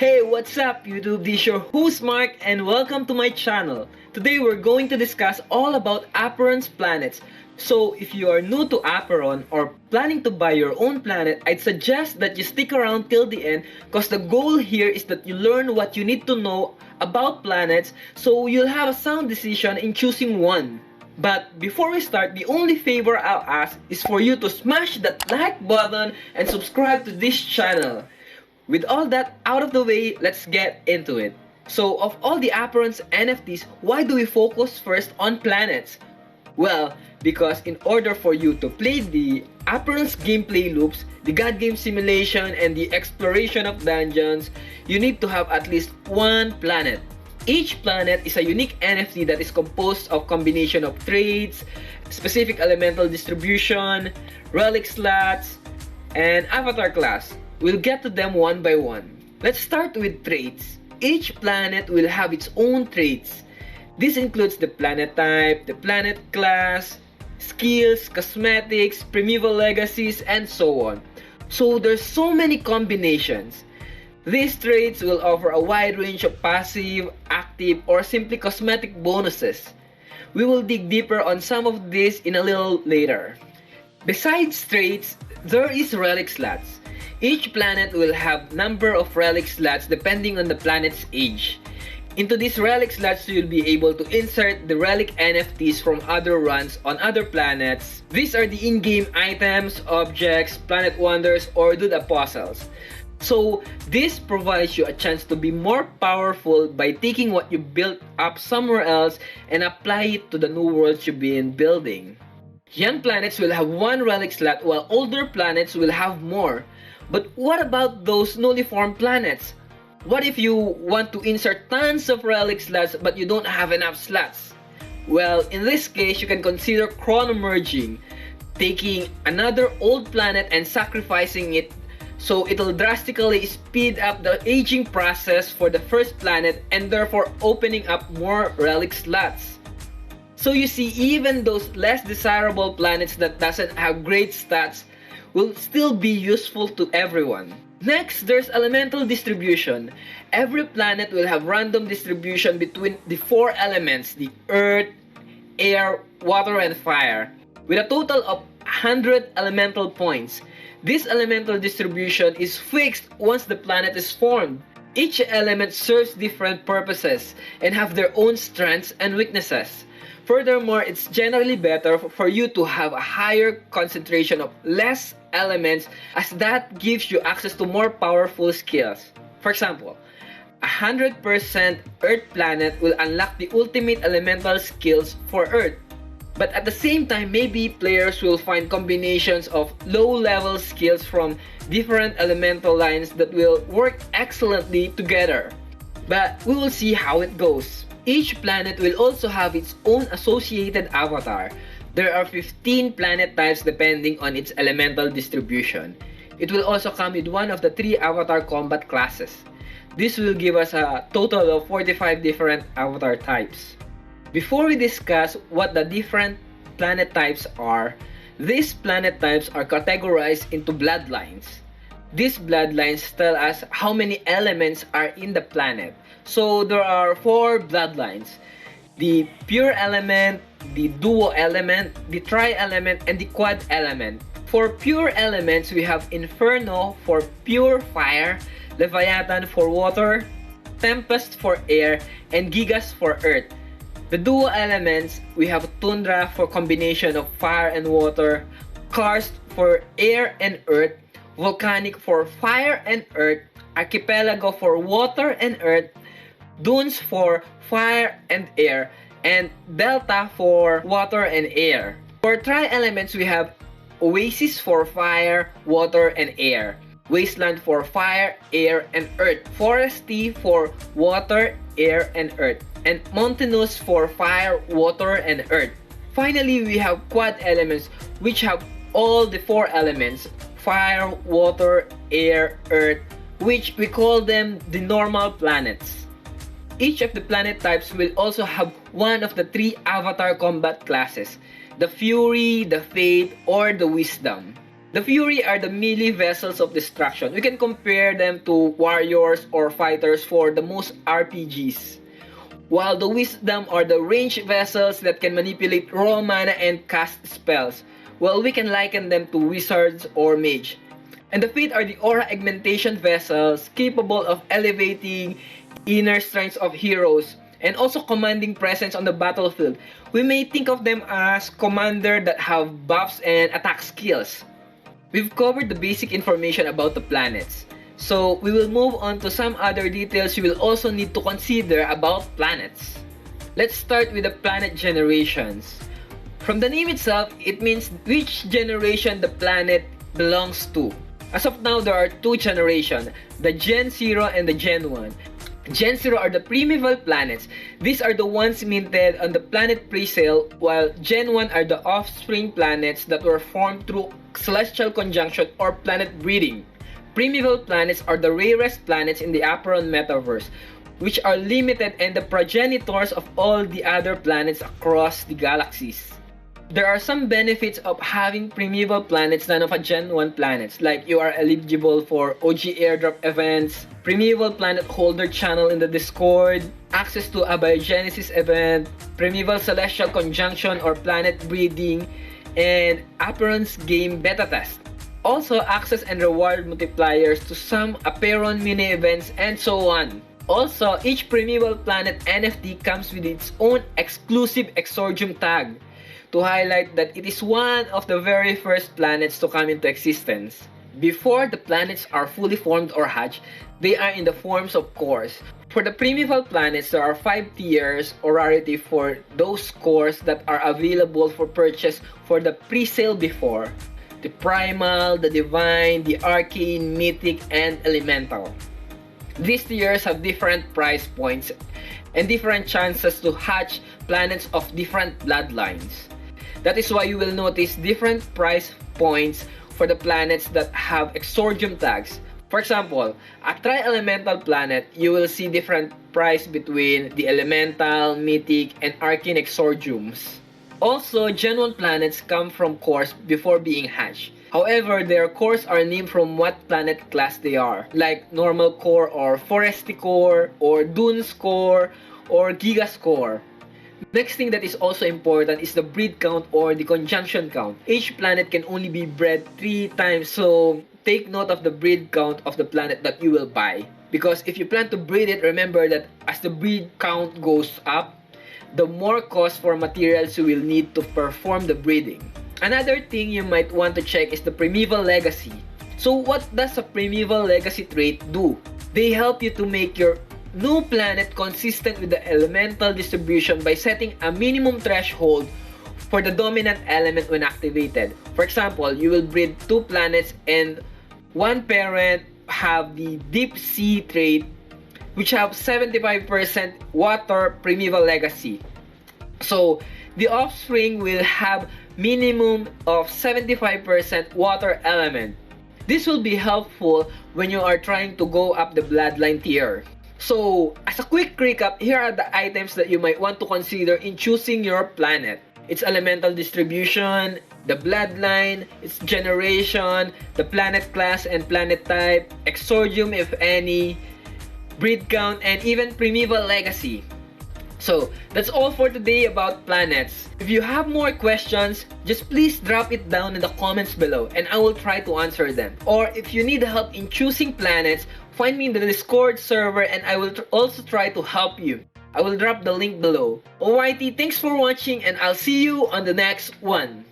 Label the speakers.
Speaker 1: Hey, what's up YouTube? This is your host Mark and welcome to my channel. Today we're going to discuss all about Apeiron's planets. So if you are new to Apeiron or planning to buy your own planet, I'd suggest that you stick around till the end because the goal here is that you learn what you need to know about planets so you'll have a sound decision in choosing one. But before we start, the only favor I'll ask is for you to smash that like button and subscribe to this channel. With all that out of the way, let's get into it. So of all the Apeiron's NFTs, why do we focus first on planets? Well, because in order for you to play the Apeiron's gameplay loops, the god game simulation, and the exploration of dungeons, you need to have at least one planet. Each planet is a unique NFT that is composed of combination of traits, specific elemental distribution, relic slots, and avatar class. We'll get to them one by one. Let's start with traits. Each planet will have its own traits. This includes the planet type, the planet class, skills, cosmetics, primeval legacies, and so on. So there's so many combinations. These traits will offer a wide range of passive, active, or simply cosmetic bonuses. We will dig deeper on some of these in a little later. Besides traits, there is relic slots. Each planet will have number of relic slots depending on the planet's age. Into these relic slots, you'll be able to insert the relic NFTs from other runs on other planets. These are the in-game items, objects, planet wonders, or dude apostles. So this provides you a chance to be more powerful by taking what you built up somewhere else and apply it to the new worlds you've been building. Young planets will have one relic slot while older planets will have more. But what about those newly formed planets? What if you want to insert tons of relic slots but you don't have enough slots? Well, in this case, you can consider chronomerging, taking another old planet and sacrificing it so it'll drastically speed up the aging process for the first planet and therefore opening up more relic slots. So you see, even those less desirable planets that doesn't have great stats will still be useful to everyone. Next, there's elemental distribution. Every planet will have random distribution between the four elements, the earth, air, water, and fire, with a total of 100 elemental points. This elemental distribution is fixed once the planet is formed. Each element serves different purposes and have their own strengths and weaknesses. Furthermore, it's generally better for you to have a higher concentration of less elements as that gives you access to more powerful skills. For example, 100% Earth planet will unlock the ultimate elemental skills for Earth. But at the same time, maybe players will find combinations of low-level skills from different elemental lines that will work excellently together. But we will see how it goes. Each planet will also have its own associated avatar. There are 15 planet types depending on its elemental distribution. It will also come with one of the 3 avatar combat classes. This will give us a total of 45 different avatar types. Before we discuss what the different planet types are, these planet types are categorized into bloodlines. These bloodlines tell us how many elements are in the planet. So there are 4 bloodlines: the pure element, the duo element, the tri-element, and the quad element. For pure elements, we have Inferno for pure fire, Leviathan for water, Tempest for air, and Gigas for earth. The duo elements, we have Tundra for combination of fire and water, Karst for air and earth, Volcanic for fire and earth, Archipelago for water and earth, Dunes for fire and air, and Delta for water and air. For tri-elements, we have Oasis for fire, water, and air, Wasteland for fire, air, and earth, Foresty for water, air, and earth, and Mountainous for fire, water, and earth. Finally, we have quad elements which have all the 4 elements: fire, water, air, earth, which we call them the normal planets. Each of the planet types will also have one of the 3 avatar combat classes: the Fury, the Fate, or the Wisdom. The Fury are the melee vessels of destruction. We can compare them to warriors or fighters for the most RPGs. While the Wisdom are the ranged vessels that can manipulate raw mana and cast spells. Well, we can liken them to wizards or mage. And the Fate are the aura augmentation vessels capable of elevating inner strengths of heroes and also commanding presence on the battlefield. We may think of them as commander that have buffs and attack skills. We've covered the basic information about the planets. So we will move on to some other details you will also need to consider about planets. Let's start with the planet generations. From the name itself, it means which generation the planet belongs to. As of now, there are two generations, the Gen 0 and the Gen 1. Gen 0 are the primeval planets. These are the ones minted on the planet pre-sale, while Gen 1 are the offspring planets that were formed through celestial conjunction or planet breeding. Primeval planets are the rarest planets in the Apeiron metaverse, which are limited and the progenitors of all the other planets across the galaxies. There are some benefits of having primeval planets than of a Gen 1 planets, like you are eligible for OG airdrop events, primeval planet holder channel in the Discord, access to a biogenesis event, primeval celestial conjunction or planet breeding, and Apeiron's game beta test. Also, access and reward multipliers to some Apeiron mini events and so on. Also, each primeval planet NFT comes with its own exclusive exordium tag, to highlight that it is one of the very first planets to come into existence. Before the planets are fully formed or hatched, they are in the forms of cores. For the primeval planets, there are 5 tiers or rarity for those cores that are available for purchase for the pre-sale before. The primal, the divine, the arcane, mythic, and elemental. These tiers have different price points and different chances to hatch planets of different bloodlines. That is why you will notice different price points for the planets that have exordium tags. For example, a tri-elemental planet, you will see different price between the elemental, mythic, and arcane exordiums. Also, Gen 1 planets come from cores before being hatched. However, their cores are named from what planet class they are, like normal core or foresty core, or dunes core, or gigas core. Next thing that is also important is the breed count or the conjunction count. Each planet can only be bred 3 times, so take note of the breed count of the planet that you will buy. Because if you plan to breed it, remember that as the breed count goes up, the more cost for materials you will need to perform the breeding. Another thing you might want to check is the primeval legacy. So what does a primeval legacy trait do? They help you to make your new planet consistent with the elemental distribution by setting a minimum threshold for the dominant element when activated. For example, you will breed 2 planets and one parent have the deep sea trait, which have 75% water primeval legacy. So the offspring will have minimum of 75% water element. This will be helpful when you are trying to go up the bloodline tier. So, as a quick recap, here are the items that you might want to consider in choosing your planet. Its elemental distribution, the bloodline, its generation, the planet class and planet type, exordium if any, breed count, and even primeval legacy. So, that's all for today about planets. If you have more questions, just please drop it down in the comments below and I will try to answer them. Or if you need help in choosing planets, find me in the Discord server and I will also try to help you. I will drop the link below. Alrighty, thanks for watching and I'll see you on the next one.